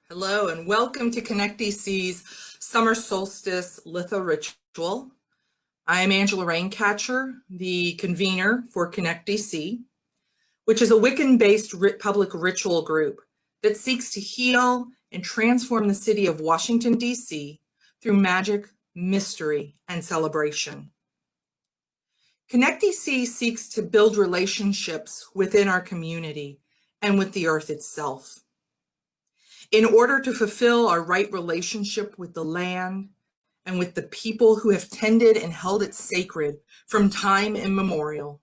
Hello, and welcome to Connect DC's Summer Solstice Litha Ritual. I am Angela Raincatcher, the convener for Connect DC, which is a Wiccan-based public ritual group that seeks to heal and transform the city of Washington, DC through magic, mystery, and celebration. Connect DC seeks to build relationships within our community and with the earth itself. In order to fulfill our right relationship with the land and with the people who have tended and held it sacred from time immemorial.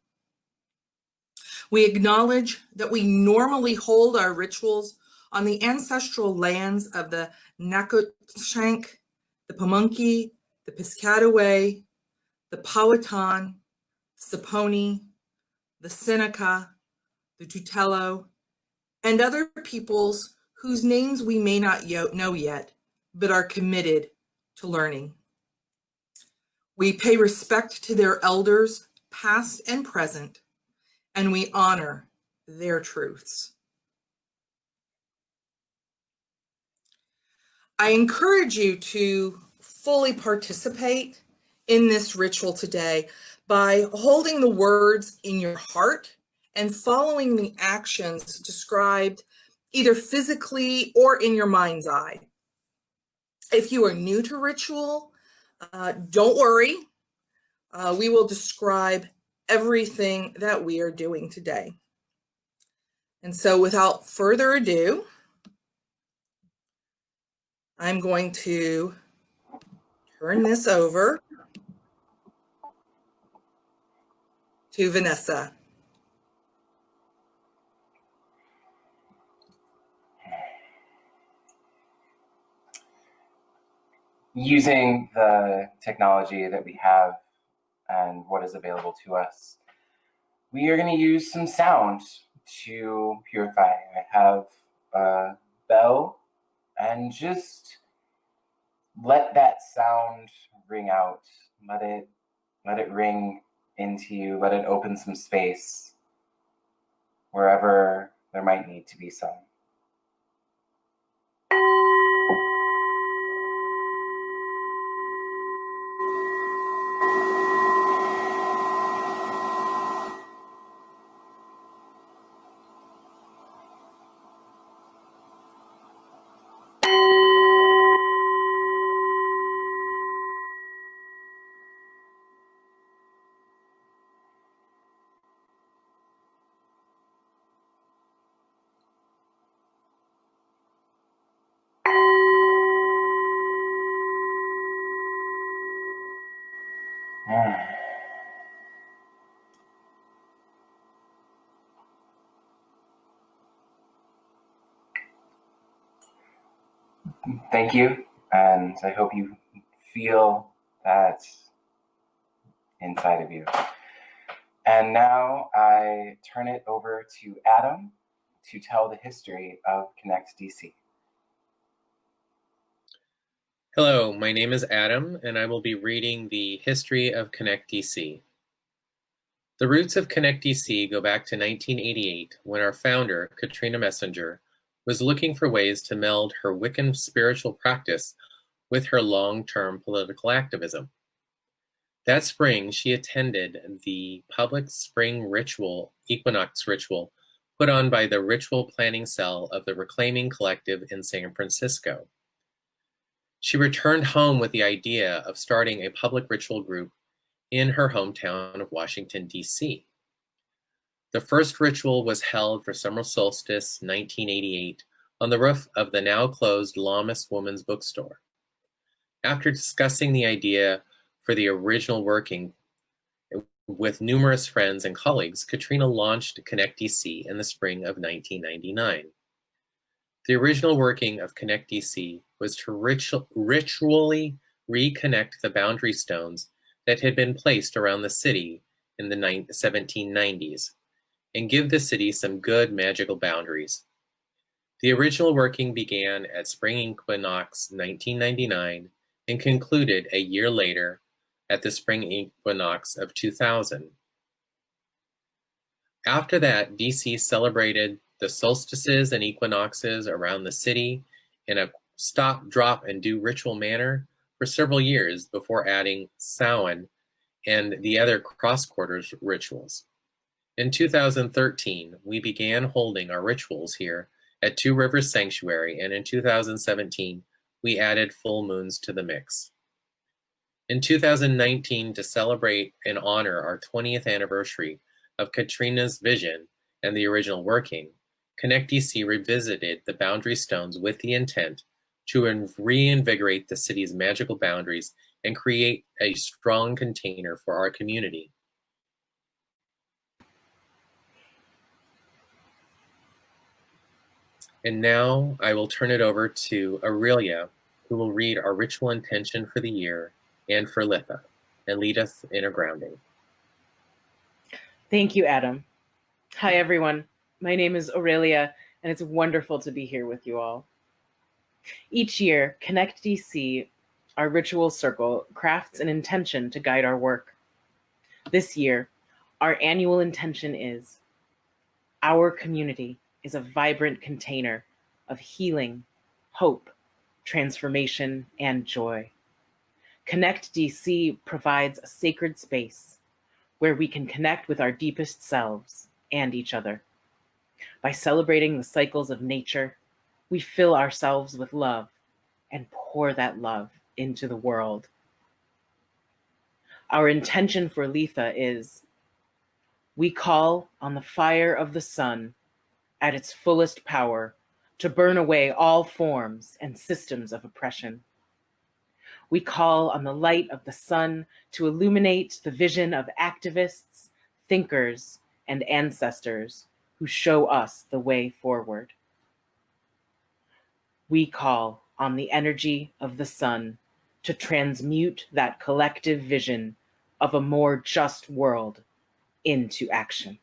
We acknowledge that we normally hold our rituals on the ancestral lands of the Nacotchtank, the Pamunkey, the Piscataway, the Powhatan, Saponi, the Seneca, the Tutelo, and other peoples whose names we may not know yet, but are committed to learning. We pay respect to their elders, past and present, and we honor their truths. I encourage you to fully participate in this ritual today by holding the words in your heart and following the actions described either physically or in your mind's eye. If you are new to ritual, don't worry. We will describe everything that we are doing today. And so without further ado, I'm going to turn this over to Vanessa. Using the technology that we have and what is available to us, we are going to use some sound to purify. I have a bell, and just let that sound ring out. Let it ring into you. Let it open some space wherever there might need to be some. Thank you, and I hope you feel that inside of you. And now I turn it over to Adam to tell the history of Connect DC. Hello, my name is Adam, and I will be reading the history of Connect DC. The roots of Connect DC go back to 1988, when our founder, Katrina Messenger, was looking for ways to meld her Wiccan spiritual practice with her long-term political activism. That spring, she attended the public spring ritual, equinox ritual, put on by the ritual planning cell of the Reclaiming Collective in San Francisco. She returned home with the idea of starting a public ritual group in her hometown of Washington, D.C. The first ritual was held for Summer Solstice 1988 on the roof of the now closed Lamas Woman's Bookstore. After discussing the idea for the original working with numerous friends and colleagues, Katrina launched Connect DC in the spring of 1999. The original working of Connect DC was to ritually reconnect the boundary stones that had been placed around the city in the 1790s and give the city some good magical boundaries. The original working began at Spring Equinox 1999 and concluded a year later at the spring equinox of 2000. After that, DC celebrated the solstices and equinoxes around the city in a stop, drop, and do ritual manner for several years before adding Samhain and the other cross-quarters rituals. In 2013, we began holding our rituals here at Two Rivers Sanctuary, and in 2017, we added full moons to the mix. In 2019, to celebrate and honor our 20th anniversary of Katrina's vision and the original working, Connect DC revisited the boundary stones with the intent to reinvigorate the city's magical boundaries and create a strong container for our community. And now I will turn it over to Aurelia, who will read our ritual intention for the year and for Litha, and lead us in a grounding. Thank you, Adam. Hi, everyone. My name is Aurelia, and it's wonderful to be here with you all. Each year, Connect DC, our ritual circle, crafts an intention to guide our work. This year, our annual intention is, our community is a vibrant container of healing, hope, transformation, and joy. Connect DC provides a sacred space where we can connect with our deepest selves and each other. By celebrating the cycles of nature, we fill ourselves with love and pour that love into the world. Our intention for Litha is, we call on the fire of the sun at its fullest power to burn away all forms and systems of oppression. We call on the light of the sun to illuminate the vision of activists, thinkers, and ancestors who show us the way forward. We call on the energy of the sun to transmute that collective vision of a more just world into action.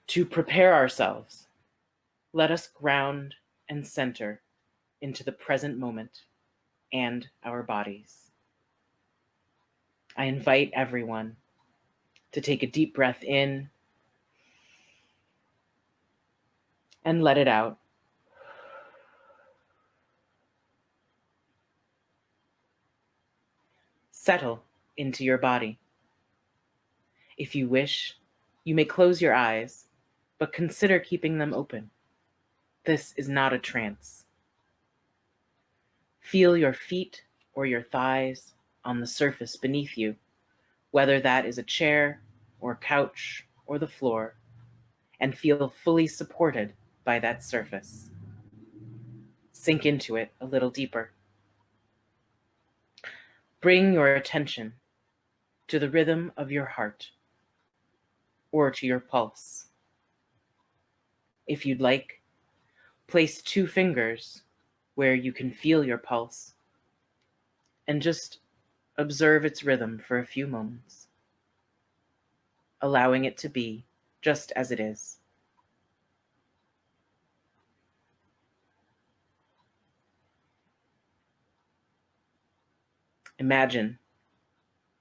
To prepare ourselves, let us ground and center into the present moment and our bodies. I invite everyone to take a deep breath in and let it out. Settle into your body. If you wish, you may close your eyes, but consider keeping them open. This is not a trance. Feel your feet or your thighs on the surface beneath you, whether that is a chair or couch or the floor, and feel fully supported by that surface. Sink into it a little deeper. Bring your attention to the rhythm of your heart or to your pulse. If you'd like, place 2 fingers where you can feel your pulse and just observe its rhythm for a few moments, allowing it to be just as it is. Imagine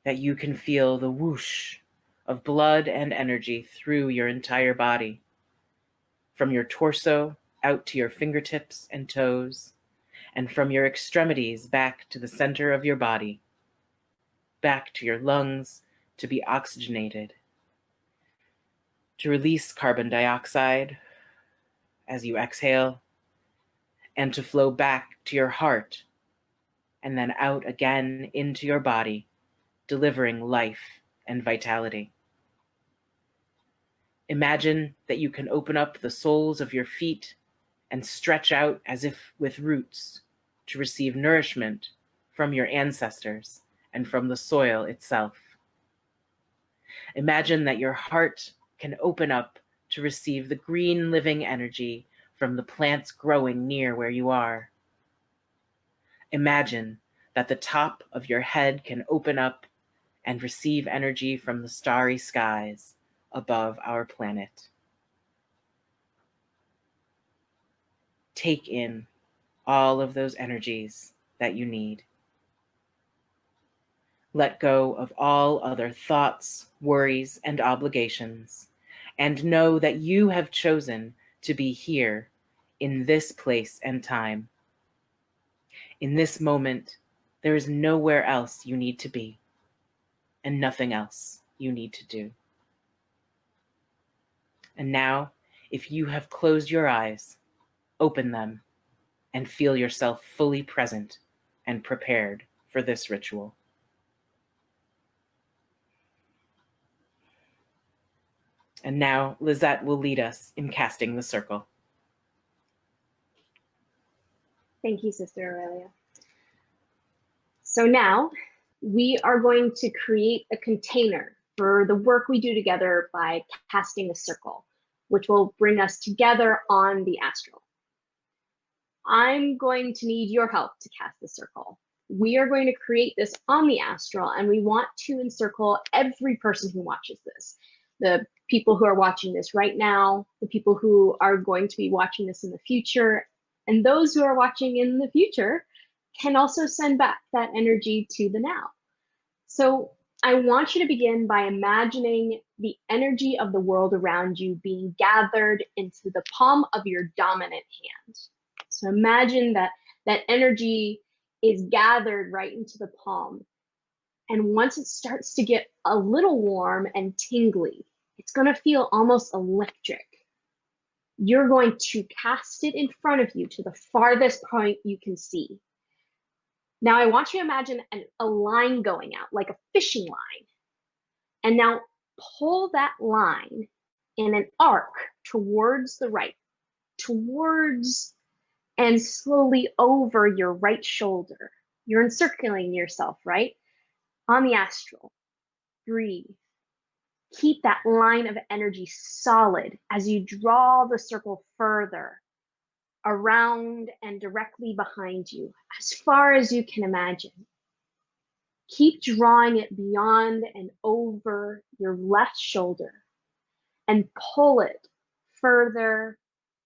that you can feel the whoosh of blood and energy through your entire body, from your torso out to your fingertips and toes, and from your extremities back to the center of your body, back to your lungs to be oxygenated, to release carbon dioxide as you exhale, and to flow back to your heart, and then out again into your body, delivering life and vitality. Imagine that you can open up the soles of your feet and stretch out as if with roots to receive nourishment from your ancestors and from the soil itself. Imagine that your heart can open up to receive the green living energy from the plants growing near where you are. Imagine that the top of your head can open up and receive energy from the starry skies above our planet. take in all of those energies that you need. Let go of all other thoughts, worries, and obligations, and know that you have chosen to be here in this place and time. In this moment, there is nowhere else you need to be, and nothing else you need to do. And now, if you have closed your eyes, open them and feel yourself fully present and prepared for this ritual. And now Lizette will lead us in casting the circle. Thank you, Sister Aurelia. So now we are going to create a container for the work we do together by casting the circle, which will bring us together on the astral. I'm going to need your help to cast the circle. We are going to create this on the astral, and we want to encircle every person who watches this. The people who are watching this right now, the people who are going to be watching this in the future, and those who are watching in the future can also send back that energy to the now. So I want you to begin by imagining the energy of the world around you being gathered into the palm of your dominant hand. So imagine that that energy is gathered right into the palm. And once it starts to get a little warm and tingly, it's going to feel almost electric. You're going to cast it in front of you to the farthest point you can see. Now I want you to imagine a line going out, like a fishing line. And now pull that line in an arc towards the right, towards and slowly over your right shoulder. You're encircling yourself, right? On the astral. Breathe. Keep that line of energy solid as you draw the circle further around and directly behind you, as far as you can imagine. Keep drawing it beyond and over your left shoulder and pull it further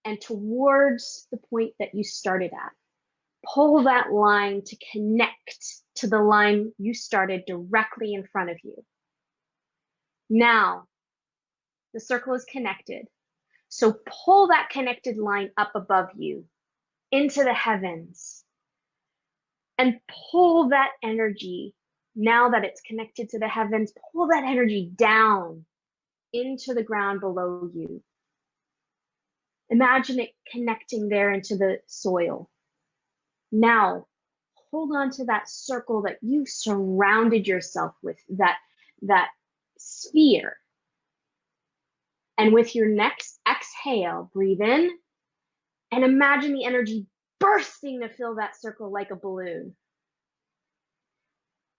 and towards the point that you started at. Pull that line to connect to the line you started directly in front of you. Now, the circle is connected. So pull that connected line up above you into the heavens and pull that energy, now that it's connected to the heavens, pull that energy down into the ground below you. Imagine it connecting there into the soil. Now, hold on to that circle that you surrounded yourself with, that sphere. And with your next exhale, breathe in and imagine the energy bursting to fill that circle like a balloon.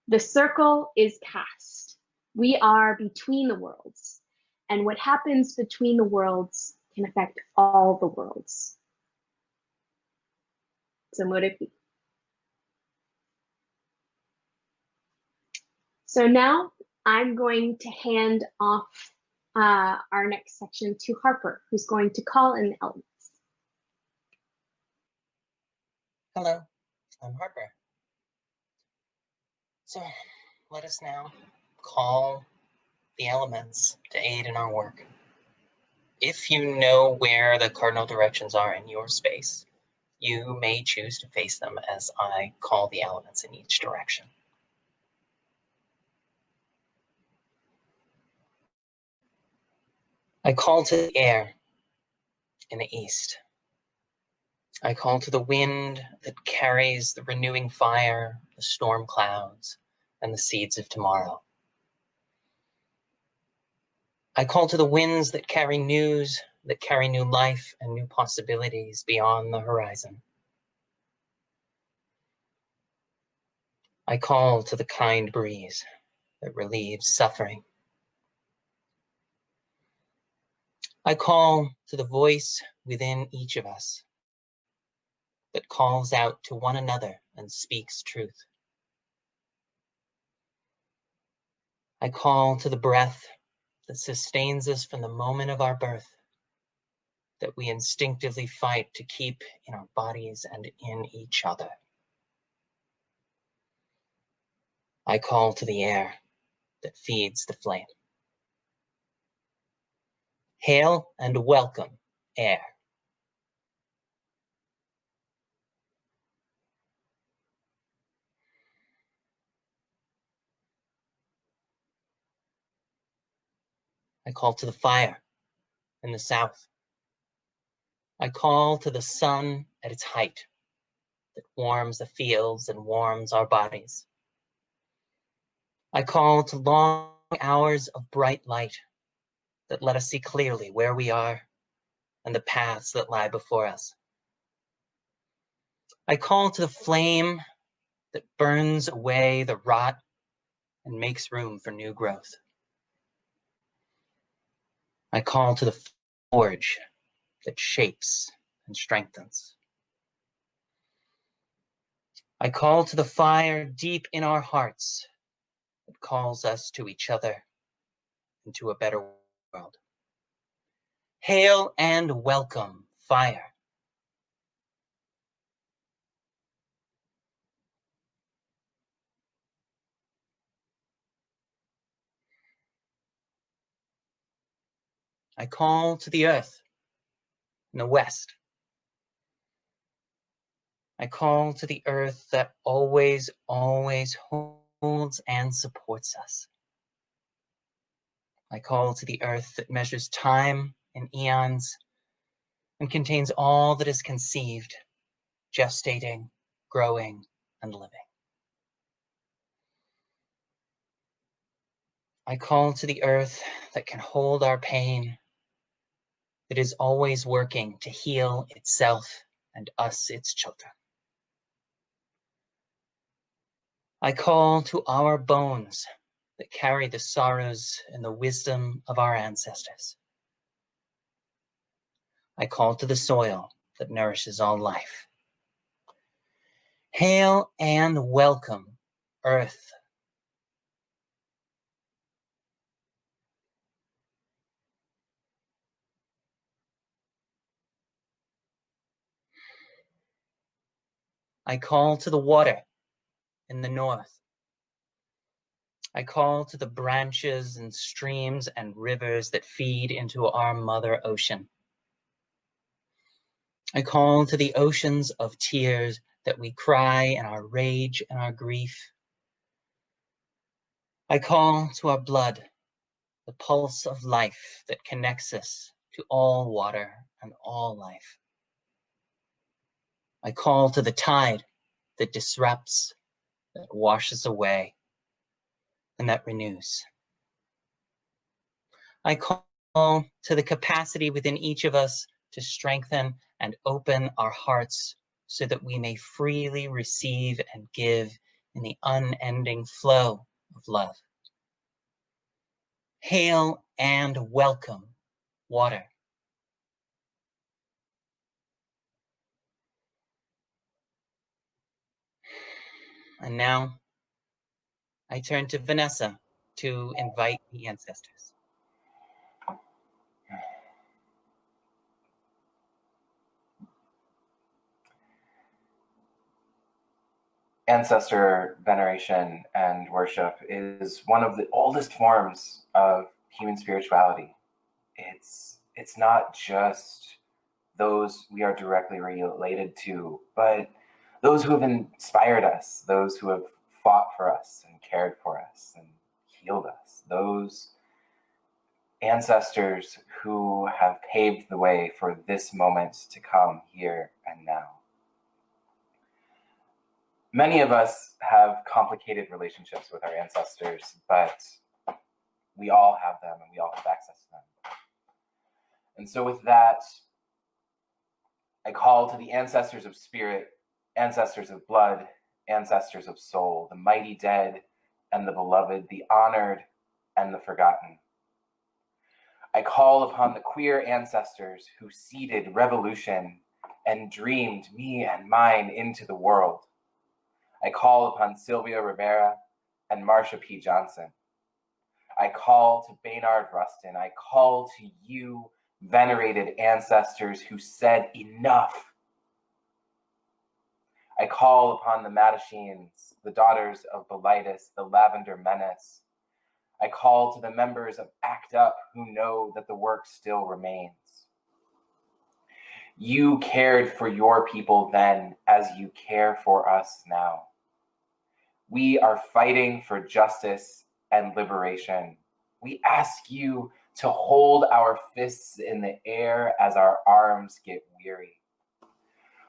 The circle is cast. We are between the worlds. And what happens between the worlds can affect all the worlds. So Muraki. So now I'm going to hand off our next section to Harper, who's going to call in the elements. Hello, I'm Harper. So let us now call the elements to aid in our work. If you know where the cardinal directions are in your space, you may choose to face them as I call the elements in each direction. I call to the air in the east. I call to the wind that carries the renewing fire, the storm clouds, and the seeds of tomorrow. I call to the winds that carry news, that carry new life and new possibilities beyond the horizon. I call to the kind breeze that relieves suffering. I call to the voice within each of us that calls out to one another and speaks truth. I call to the breath that sustains us from the moment of our birth that we instinctively fight to keep in our bodies and in each other. I call to the air that feeds the flame. Hail and welcome, air. I call to the fire in the south. I call to the sun at its height that warms the fields and warms our bodies. I call to long hours of bright light that let us see clearly where we are and the paths that lie before us. I call to the flame that burns away the rot and makes room for new growth. I call to the forge that shapes and strengthens. I call to the fire deep in our hearts that calls us to each other and to a better world. Hail and welcome, fire. I call to the earth in the west. I call to the earth that always, always holds and supports us. I call to the earth that measures time in eons and contains all that is conceived, gestating, growing, and living. I call to the earth that can hold our pain, that is always working to heal itself and us, its children. I call to our bones that carry the sorrows and the wisdom of our ancestors. I call to the soil that nourishes all life. Hail and welcome, earth. I call to the water in the north. I call to the branches and streams and rivers that feed into our mother ocean. I call to the oceans of tears that we cry in our rage and our grief. I call to our blood, the pulse of life that connects us to all water and all life. I call to the tide that disrupts, that washes away, and that renews. I call to the capacity within each of us to strengthen and open our hearts so that we may freely receive and give in the unending flow of love. Hail and welcome, water. And now I turn to Vanessa to invite the ancestors. Ancestor veneration and worship is one of the oldest forms of human spirituality. It's not just those we are directly related to, but those who have inspired us, those who have fought for us and cared for us and healed us, those ancestors who have paved the way for this moment to come here and now. Many of us have complicated relationships with our ancestors, but we all have them and we all have access to them. And so with that, I call to the ancestors of spirit, ancestors of blood, ancestors of soul, the mighty dead and the beloved, the honored and the forgotten. I call upon the queer ancestors who seeded revolution and dreamed me and mine into the world. I call upon Sylvia Rivera and Marsha P. Johnson. I call to Baynard Rustin. I call to you, venerated ancestors who said enough. I call upon the Matashines, the daughters of Belitis, the Lavender Menace. I call to the members of ACT UP who know that the work still remains. You cared for your people then as you care for us now. We are fighting for justice and liberation. We ask you to hold our fists in the air as our arms get weary.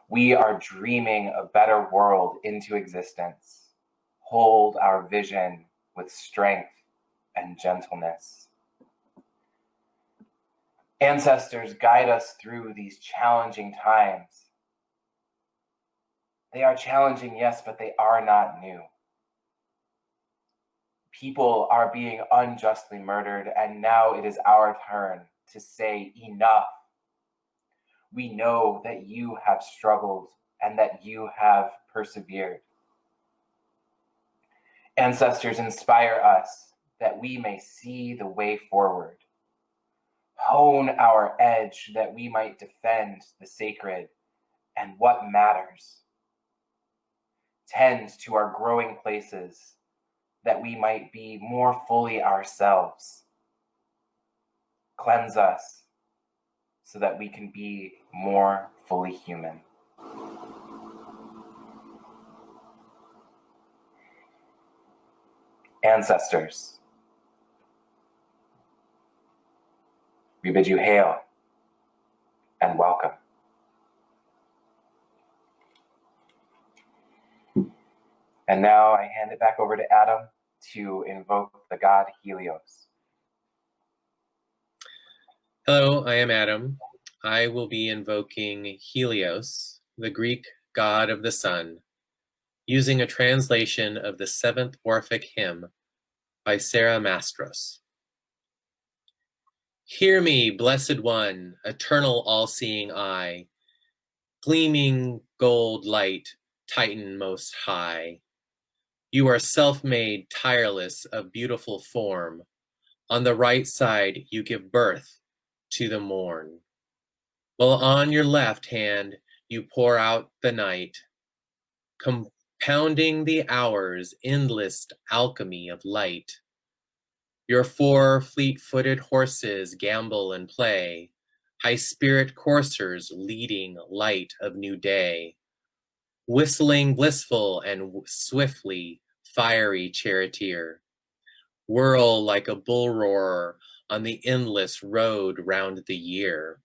We are dreaming a better world into existence. Hold our vision with strength and gentleness. Ancestors, guide us through these challenging times. They are challenging, yes, but they are not new. People are being unjustly murdered, and now it is our turn to say enough. We know that you have struggled and that you have persevered. Ancestors, inspire us that we may see the way forward. Hone our edge that we might defend the sacred and what matters. Tend to our growing places that we might be more fully ourselves. Cleanse us so that we can be more fully human. Ancestors, we bid you hail and welcome. And now I hand it back over to Adam to invoke the god Helios. Hello, I am Adam. I will be invoking Helios, the Greek god of the sun, using a translation of the 7th Orphic hymn by Sarah Mastros. Hear me, blessed one, eternal all-seeing eye, gleaming gold light, Titan most high. You are self-made, tireless, of beautiful form. On the right side, you give birth to the morn. While on your left hand, you pour out the night, compounding the hours, endless alchemy of light. Your 4 fleet-footed horses gambol and play, high-spirit coursers leading light of new day. Whistling blissful and swiftly fiery charioteer, whirl like a bull roarer on the endless road round the year.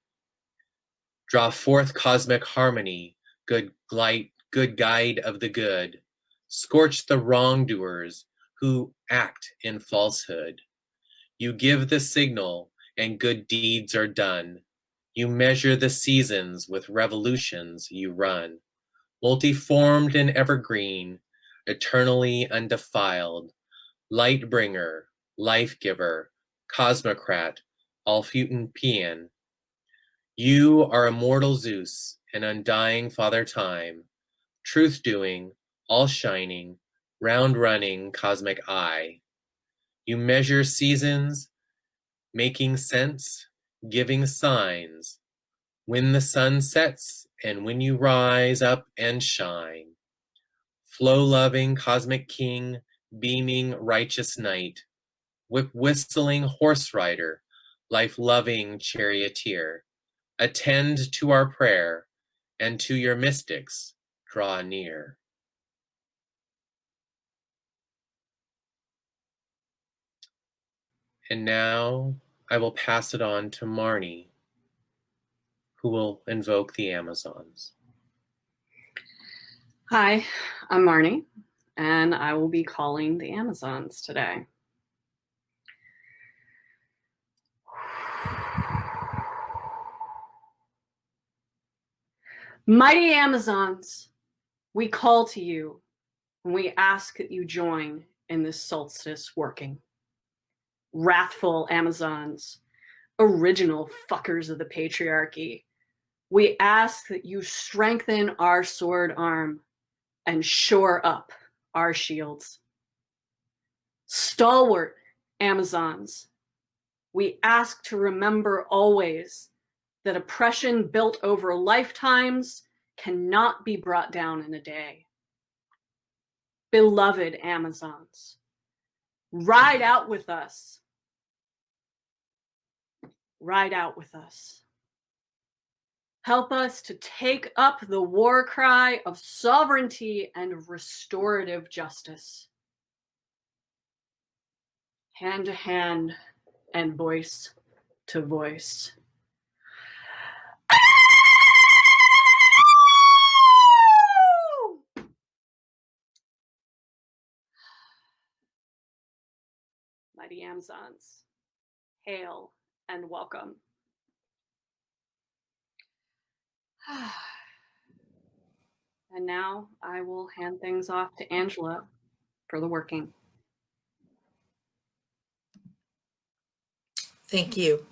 Draw forth cosmic harmony, good guide of the good, scorch the wrongdoers who act in falsehood. You give the signal and good deeds are done. You measure the seasons with revolutions you run. Multiformed and evergreen, eternally undefiled, light bringer, life giver, cosmocrat, all-Futan. You are immortal Zeus and undying Father Time, truth-doing, all-shining, round-running cosmic eye. You measure seasons, making sense, giving signs, when the sun sets and when you rise up and shine. Flow-loving cosmic king, beaming righteous knight, whip-whistling horse rider, life-loving charioteer, attend to our prayer, and to your mystics draw near. And now I will pass it on to Marnie, who will invoke the Amazons. Hi, I'm Marnie, and I will be calling the Amazons today. Mighty Amazons, we call to you, and we ask that you join in this solstice working. Wrathful Amazons, original fuckers of the patriarchy, we ask that you strengthen our sword arm and shore up our shields. Stalwart Amazons, we ask to remember always that oppression built over lifetimes cannot be brought down in a day. Beloved Amazons, ride out with us. Ride out with us. Help us to take up the war cry of sovereignty and restorative justice. Hand to hand and voice to voice. Mighty Amazons, hail and welcome. And now I will hand things off to Angela for the working. Thank you.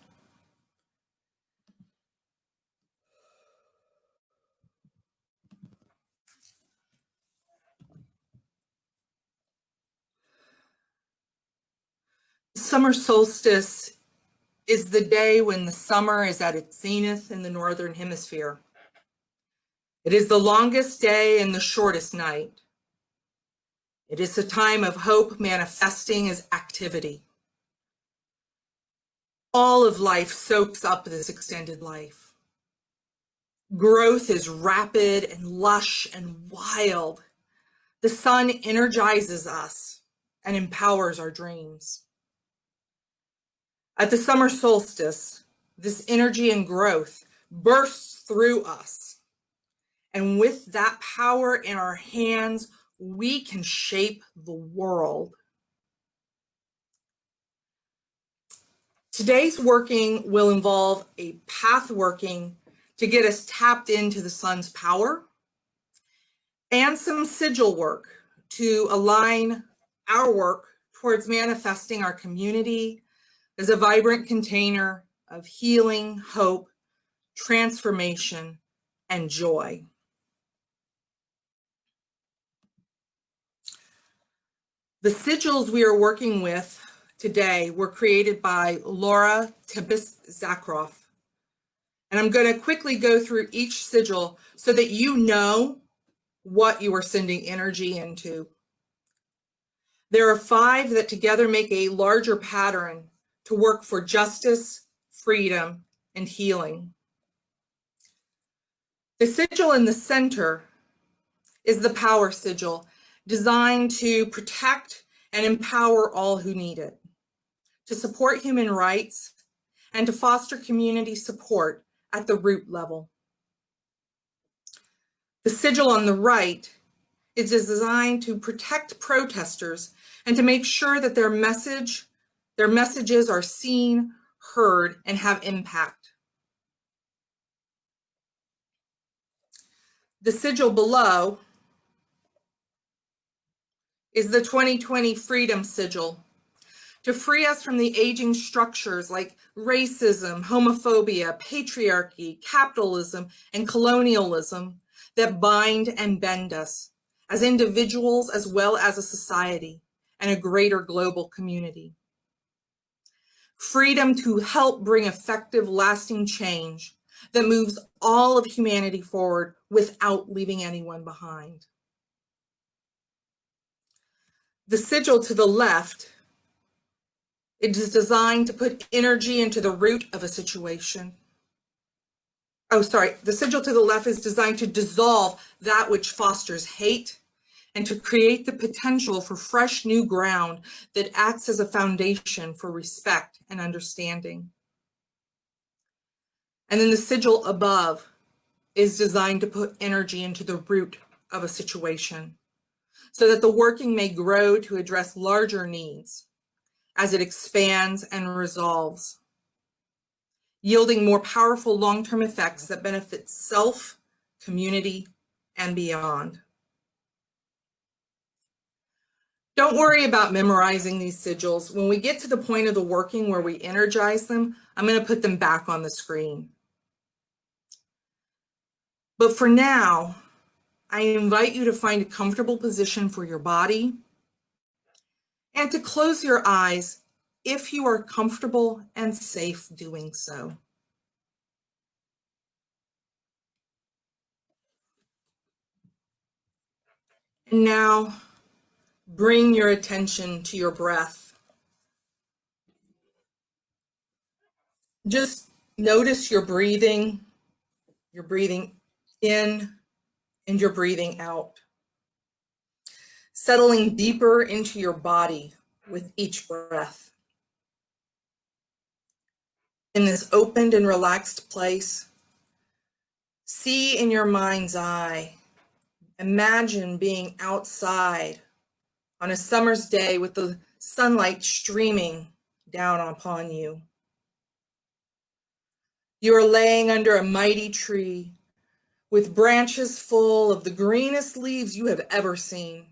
Summer solstice is the day when the summer is at its zenith in the Northern Hemisphere. It is the longest day and the shortest night. It is a time of hope manifesting as activity. All of life soaks up this extended life. Growth is rapid and lush and wild. The sun energizes us and empowers our dreams. At the summer solstice, this energy and growth bursts through us. And with that power in our hands, we can shape the world. Today's working will involve a path working to get us tapped into the sun's power and some sigil work to align our work towards manifesting our community as a vibrant container of healing, hope, transformation, and joy. The sigils we are working with today were created by Laura Tempest-Zakroff. And I'm going to quickly go through each sigil so that you know what you are sending energy into. There are 5 that together make a larger pattern to work for justice, freedom, and healing. The sigil in the center is the power sigil, designed to protect and empower all who need it, to support human rights, and to foster community support at the root level. The sigil on the right is designed to protect protesters and to make sure that their messages are seen, heard, and have impact. The sigil below is the 2020 Freedom Sigil, to free us from the aging structures like racism, homophobia, patriarchy, capitalism, and colonialism that bind and bend us as individuals as well as a society and a greater global community. Freedom to help bring effective, lasting change that moves all of humanity forward without leaving anyone behind. The sigil to the left, it is designed to put energy into the root of a situation. The sigil to the left is designed to dissolve that which fosters hate and to create the potential for fresh new ground that acts as a foundation for respect and understanding. And then the sigil above is designed to put energy into the root of a situation so that the working may grow to address larger needs as it expands and resolves, yielding more powerful long-term effects that benefit self, community, and beyond. Don't worry about memorizing these sigils. When we get to the point of the working where we energize them, I'm going to put them back on the screen. But for now, I invite you to find a comfortable position for your body and to close your eyes if you are comfortable and safe doing so. And now, bring your attention to your breath. Just notice your breathing in and your breathing out, settling deeper into your body with each breath. In this opened and relaxed place, see in your mind's eye, imagine being outside on a summer's day with the sunlight streaming down upon you. You are laying under a mighty tree with branches full of the greenest leaves you have ever seen.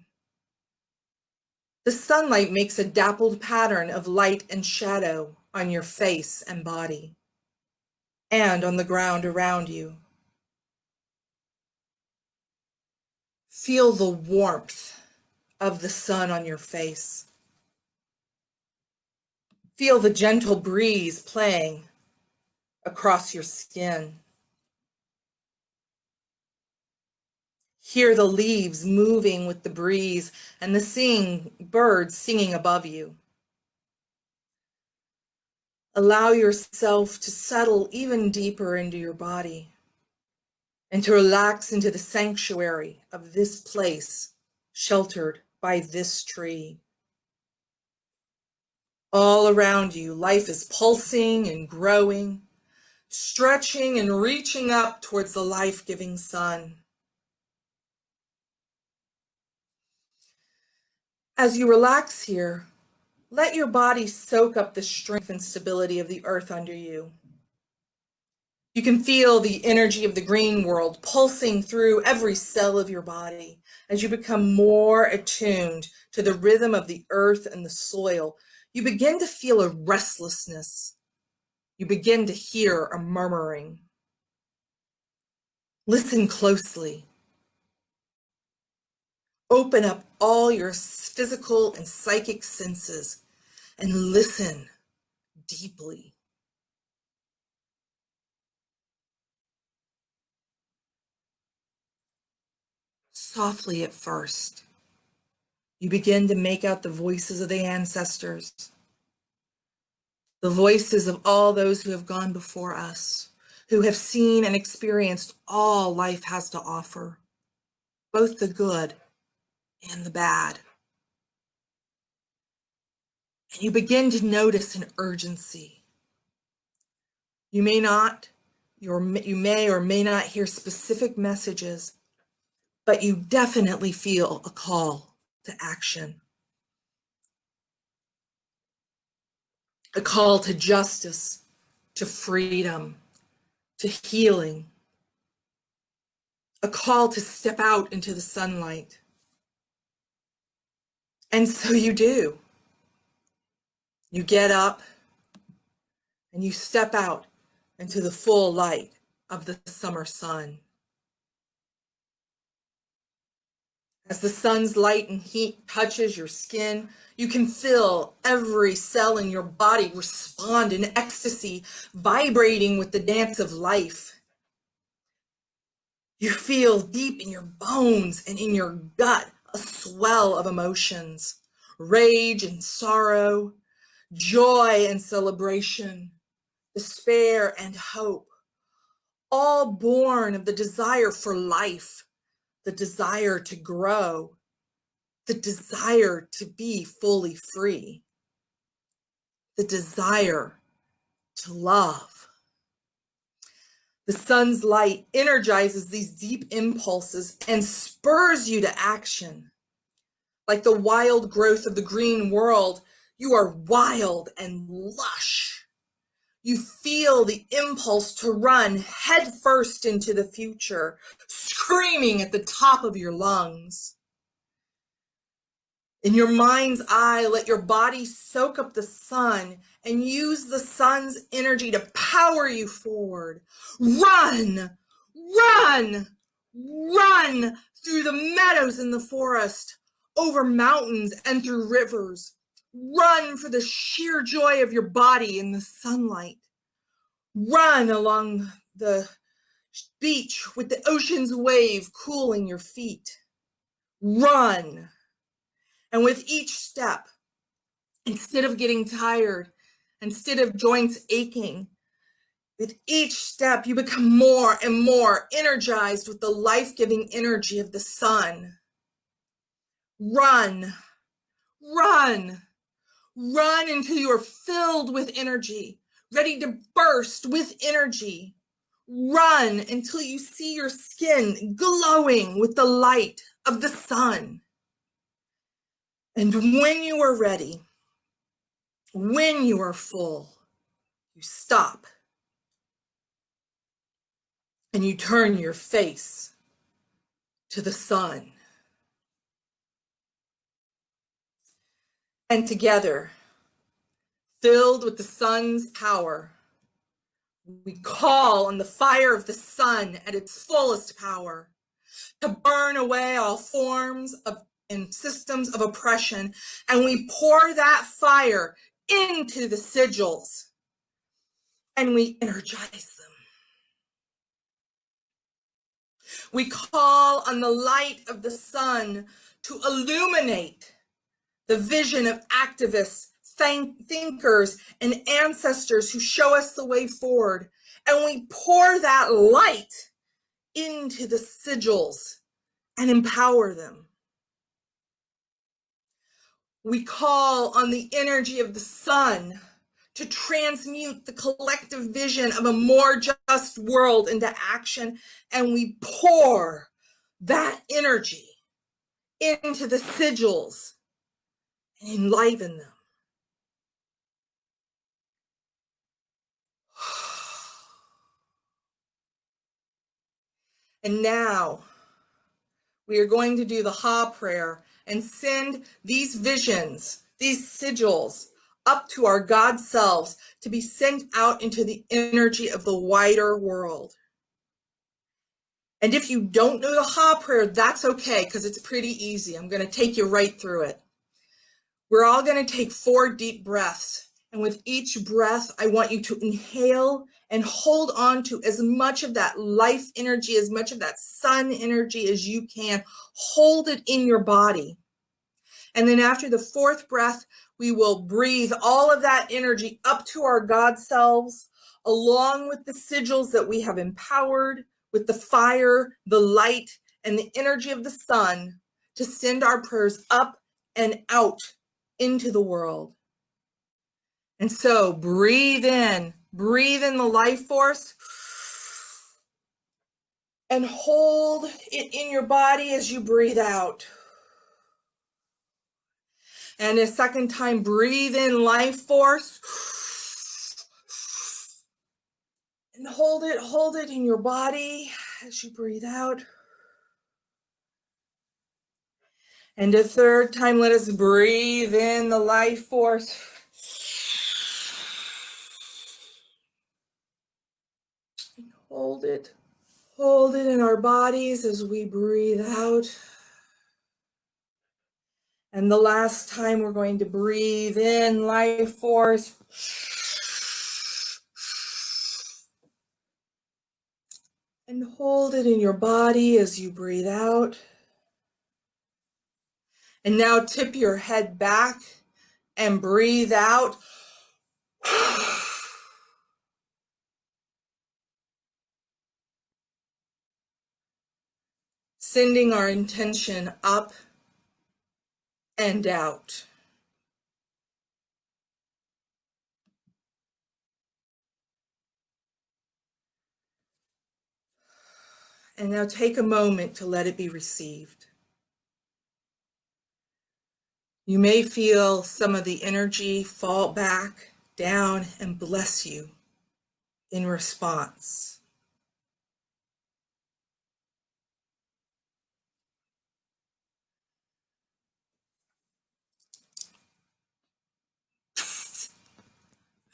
The sunlight makes a dappled pattern of light and shadow on your face and body, and on the ground around you. Feel the warmth of the sun on your face. Feel the gentle breeze playing across your skin. Hear the leaves moving with the breeze and the birds singing above you. Allow yourself to settle even deeper into your body and to relax into the sanctuary of this place, sheltered by this tree. All around you, life is pulsing and growing, stretching and reaching up towards the life-giving sun. As you relax here, let your body soak up the strength and stability of the earth under you. You can feel the energy of the green world pulsing through every cell of your body as you become more attuned to the rhythm of the earth and the soil. You begin to feel a restlessness. You begin to hear a murmuring. Listen closely. Open up all your physical and psychic senses and listen deeply. Softly at first, you begin to make out the voices of the ancestors, the voices of all those who have gone before us, who have seen and experienced all life has to offer, both the good and the bad. And you begin to notice an urgency. You may or may not hear specific messages, but you definitely feel a call to action. A call to justice, to freedom, to healing. A call to step out into the sunlight. And so you do. You get up and you step out into the full light of the summer sun. As the sun's light and heat touches your skin, you can feel every cell in your body respond in ecstasy, vibrating with the dance of life. You feel deep in your bones and in your gut a swell of emotions, rage and sorrow, joy and celebration, despair and hope, all born of the desire for life, the desire to grow, the desire to be fully free, the desire to love. The sun's light energizes these deep impulses and spurs you to action. Like the wild growth of the green world, you are wild and lush. You feel the impulse to run headfirst into the future, screaming at the top of your lungs. In your mind's eye, let your body soak up the sun and use the sun's energy to power you forward. Run, run, run through the meadows and the forest, over mountains and through rivers. Run for the sheer joy of your body in the sunlight. Run along the beach with the ocean's wave cooling your feet. run. And with each step, instead of getting tired, instead of joints aching, with each step, you become more and more energized with the life-giving energy of the sun. Run, run, run until you are filled with energy, ready to burst with energy. Run until you see your skin glowing with the light of the sun. And when you are ready, when you are full, you stop and you turn your face to the sun. And together, filled with the sun's power, we call on the fire of the sun at its fullest power to burn away all forms of and systems of oppression, and we pour that fire into the sigils and we energize them. We call on the light of the sun to illuminate the vision of activists, thinkers, and ancestors who show us the way forward. And we pour that light into the sigils and empower them. We call on the energy of the sun to transmute the collective vision of a more just world into action, and we pour that energy into the sigils and enliven them. And now we are going to do the Ha prayer and send these visions, these sigils, up to our God selves to be sent out into the energy of the wider world. And if you don't know the Ha prayer, that's okay, because it's pretty easy. I'm going to take you right through it. We're all going to take 4 deep breaths. And with each breath, I want you to inhale and hold on to as much of that life energy, as much of that sun energy as you can. Hold it in your body. And then after the 4th breath, we will breathe all of that energy up to our God selves, along with the sigils that we have empowered with the fire, the light, and the energy of the sun to send our prayers up and out into the world. And so breathe in the life force, and hold it in your body as you breathe out. And a second time, breathe in life force. And hold it in your body as you breathe out. And a third time, let us breathe in the life force. And hold it in our bodies as we breathe out. And the last time, we're going to breathe in life force. And hold it in your body as you breathe out. And now tip your head back and breathe out. Sending our intention up and out. And now take a moment to let it be received. You may feel some of the energy fall back down and bless you in response.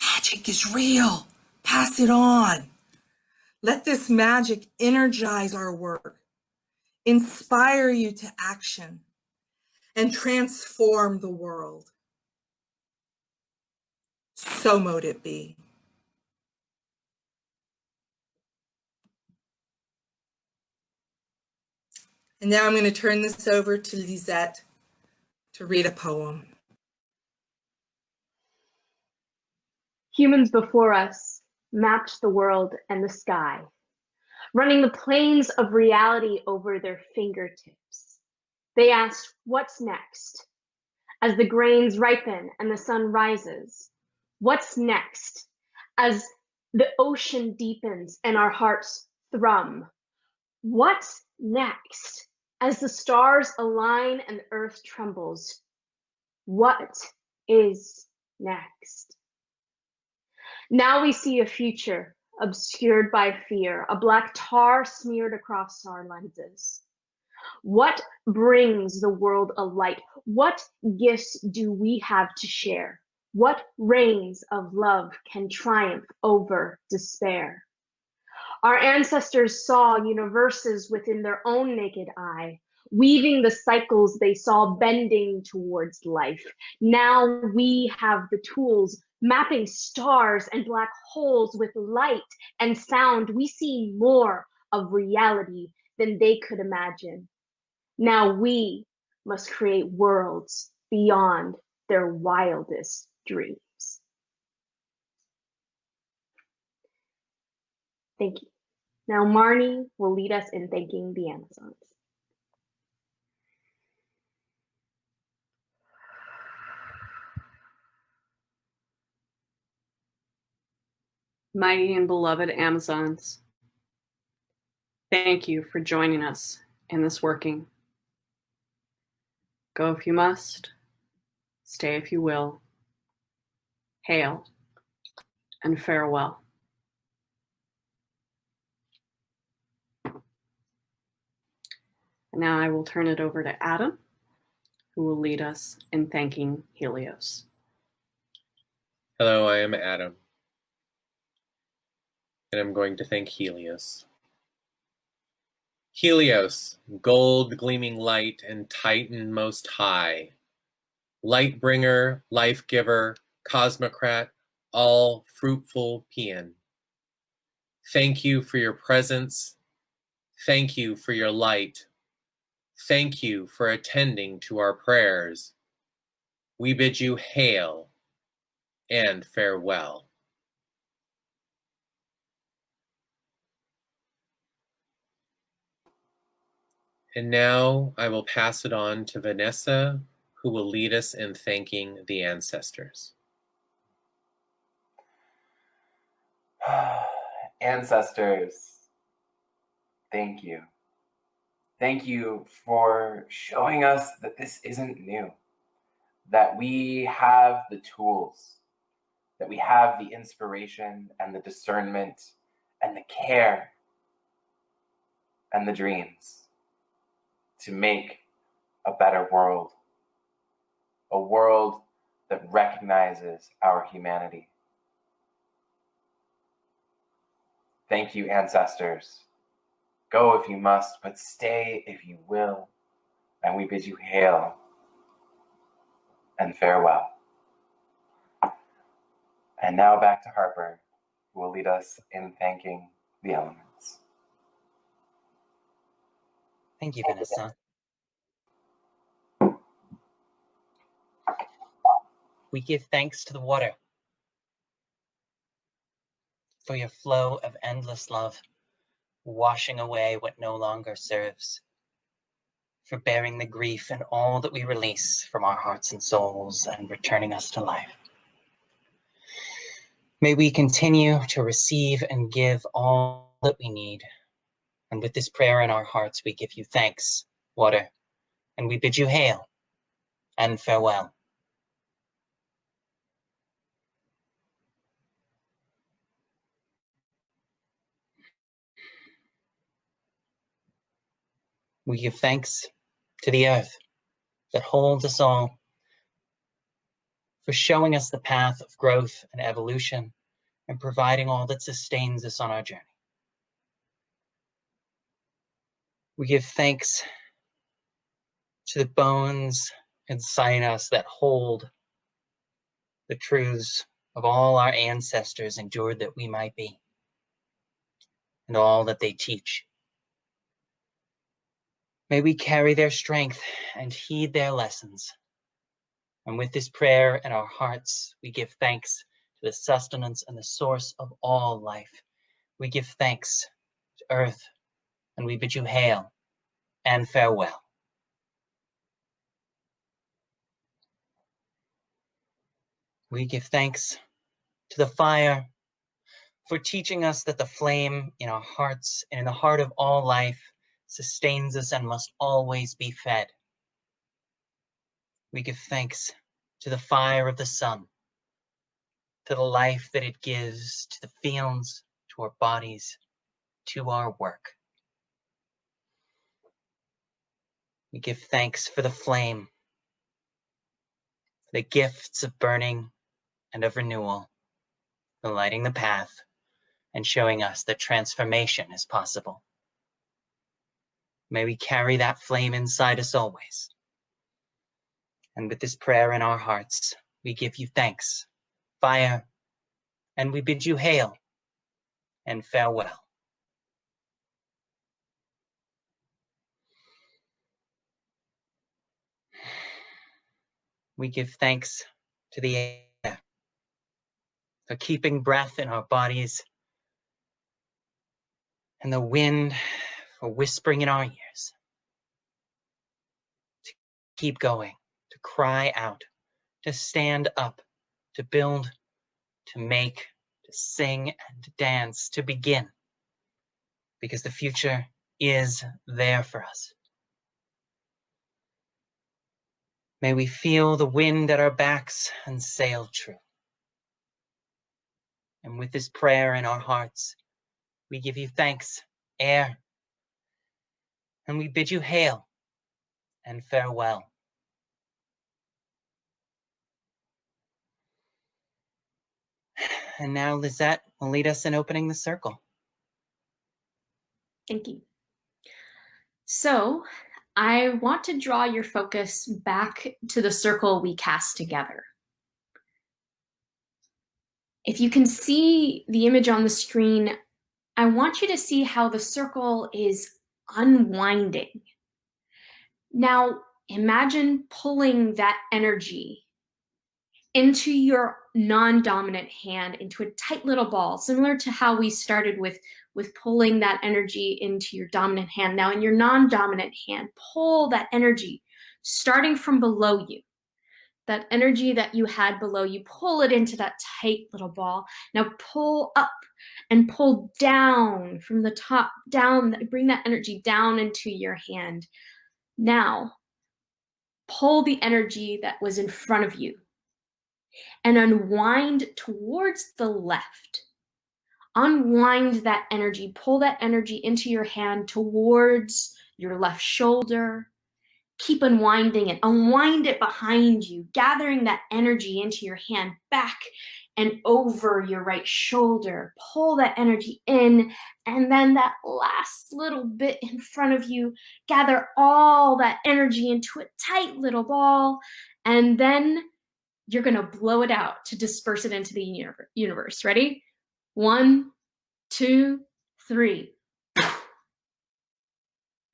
Magic is real. Pass it on. Let this magic energize our work, inspire you to action, and transform the world. So mote it be. And now I'm going to turn this over to Lisette to read a poem. Humans before us mapped the world and the sky, running the planes of reality over their fingertips. They asked, what's next? As the grains ripen and the sun rises, what's next? As the ocean deepens and our hearts thrum, what's next? As the stars align and the earth trembles, what is next? Now we see a future obscured by fear, a black tar smeared across our lenses. What brings the world a light? What gifts do we have to share? What reigns of love can triumph over despair? Our ancestors saw universes within their own naked eye, weaving the cycles they saw bending towards life. Now we have the tools, mapping stars and black holes with light and sound. We see more of reality than they could imagine. Now we must create worlds beyond their wildest dreams. Thank you. Now Marnie will lead us in thanking the Amazons. Mighty and beloved Amazons, thank you for joining us in this working. Go if you must, stay if you will. Hail and farewell. And now I will turn it over to Adam, who will lead us in thanking Helios. Hello, I am Adam, and I'm going to thank Helios. Helios, gold gleaming light and Titan most high, light bringer, life giver, cosmocrat, all fruitful paean. Thank you for your presence. Thank you for your light. Thank you for attending to our prayers. We bid you hail and farewell. And now I will pass it on to Vanessa, who will lead us in thanking the ancestors. Ancestors, thank you. Thank you for showing us that this isn't new, that we have the tools, that we have the inspiration and the discernment and the care and the dreams to make a better world, a world that recognizes our humanity. Thank you, ancestors. Go if you must, but stay if you will. And we bid you hail and farewell. And now back to Harper, who will lead us in thanking the elements. Thank you, Vanessa. We give thanks to the water for your flow of endless love, washing away what no longer serves, for bearing the grief and all that we release from our hearts and souls and returning us to life. May we continue to receive and give all that we need. And with this prayer in our hearts, we give you thanks, water, and we bid you hail and farewell. We give thanks to the earth that holds us all, for showing us the path of growth and evolution and providing all that sustains us on our journey. We give thanks to the bones inside us that hold the truths of all our ancestors endured that we might be, and all that they teach. May we carry their strength and heed their lessons. And with this prayer in our hearts, we give thanks to the sustenance and the source of all life. We give thanks to Earth, and we bid you hail and farewell. We give thanks to the fire for teaching us that the flame in our hearts and in the heart of all life sustains us and must always be fed. We give thanks to the fire of the sun, to the life that it gives to the fields, to our bodies, to our work. We give thanks for the flame, for the gifts of burning and of renewal, for lighting the path and showing us that transformation is possible. May we carry that flame inside us always. And with this prayer in our hearts, we give you thanks, fire, and we bid you hail and farewell. We give thanks to the air for keeping breath in our bodies, and the wind for whispering in our ears. To keep going, to cry out, to stand up, to build, to make, to sing, and to dance, to begin, because the future is there for us. May we feel the wind at our backs and sail true. And with this prayer in our hearts, we give you thanks, air, and we bid you hail and farewell. And now Lizette will lead us in opening the circle. Thank you. So I want to draw your focus back to the circle we cast together. If you can see the image on the screen, I want you to see how the circle is unwinding. Now, imagine pulling that energy into your non-dominant hand, into a tight little ball, similar to how we started with pulling that energy into your dominant hand. Now, in your non-dominant hand, pull that energy starting from below you. That energy that you had below you, pull it into that tight little ball. Now pull up and pull down from the top, down, bring that energy down into your hand. Now, pull the energy that was in front of you and unwind towards the left. Unwind that energy, pull that energy into your hand towards your left shoulder. Keep unwinding it, unwind it behind you, gathering that energy into your hand back and over your right shoulder. Pull that energy in, and then that last little bit in front of you, gather all that energy into a tight little ball, and then you're gonna blow it out to disperse it into the universe. Ready? 1, 2, 3.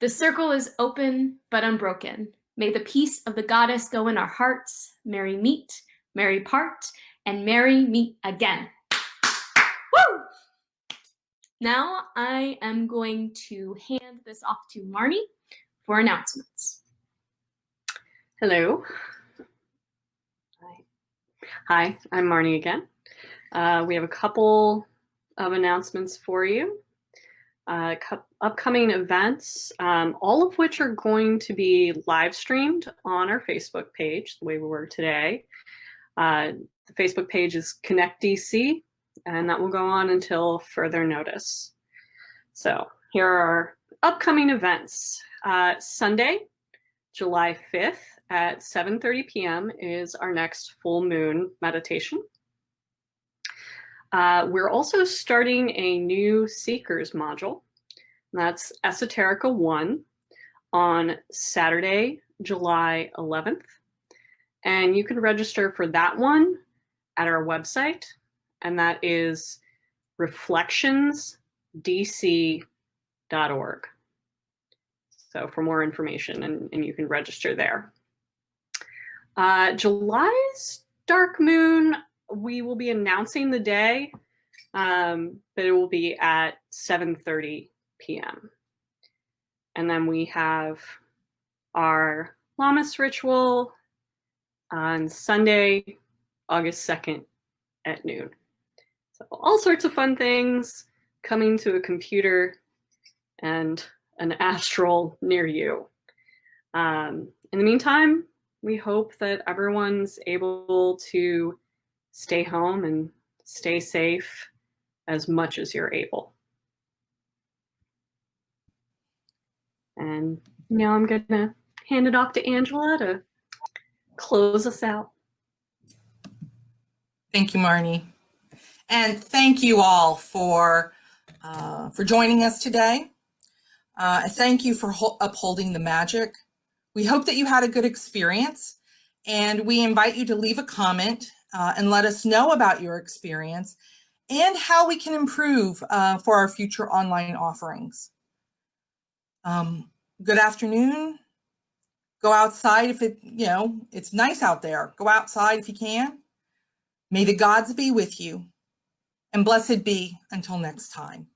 The circle is open but unbroken. May the peace of the goddess go in our hearts. Merry meet, merry part, and merry meet again. Woo! Now I am going to hand this off to Marnie for announcements. Hello. Hi, I'm Marnie again. We have a couple of announcements for you. Upcoming events, all of which are going to be live streamed on our Facebook page, the way we were today. The Facebook page is Connect DC, and that will go on until further notice. So here are our upcoming events. Sunday, July 5th at 7:30 p.m. is our next full moon meditation. We're also starting a new Seekers module. That's Esoterica 1 on Saturday, July 11th. And you can register for that one at our website, and that is reflectionsdc.org. So for more information, and you can register there. July's dark moon, we will be announcing the day, but it will be at 7:30 p.m. And then we have our Lammas ritual on Sunday, August 2nd at noon. So all sorts of fun things coming to a computer and an astral near you. In the meantime, we hope that everyone's able to stay home and stay safe as much as you're able. And now I'm gonna hand it off to Angela to close us out. Thank you, Marnie. And thank you all for joining us today. Thank you for upholding the magic. We hope that you had a good experience, and we invite you to leave a comment and let us know about your experience and how we can improve for our future online offerings. Good afternoon. Go outside if it's nice out there. Go outside if you can. May the gods be with you, and blessed be until next time.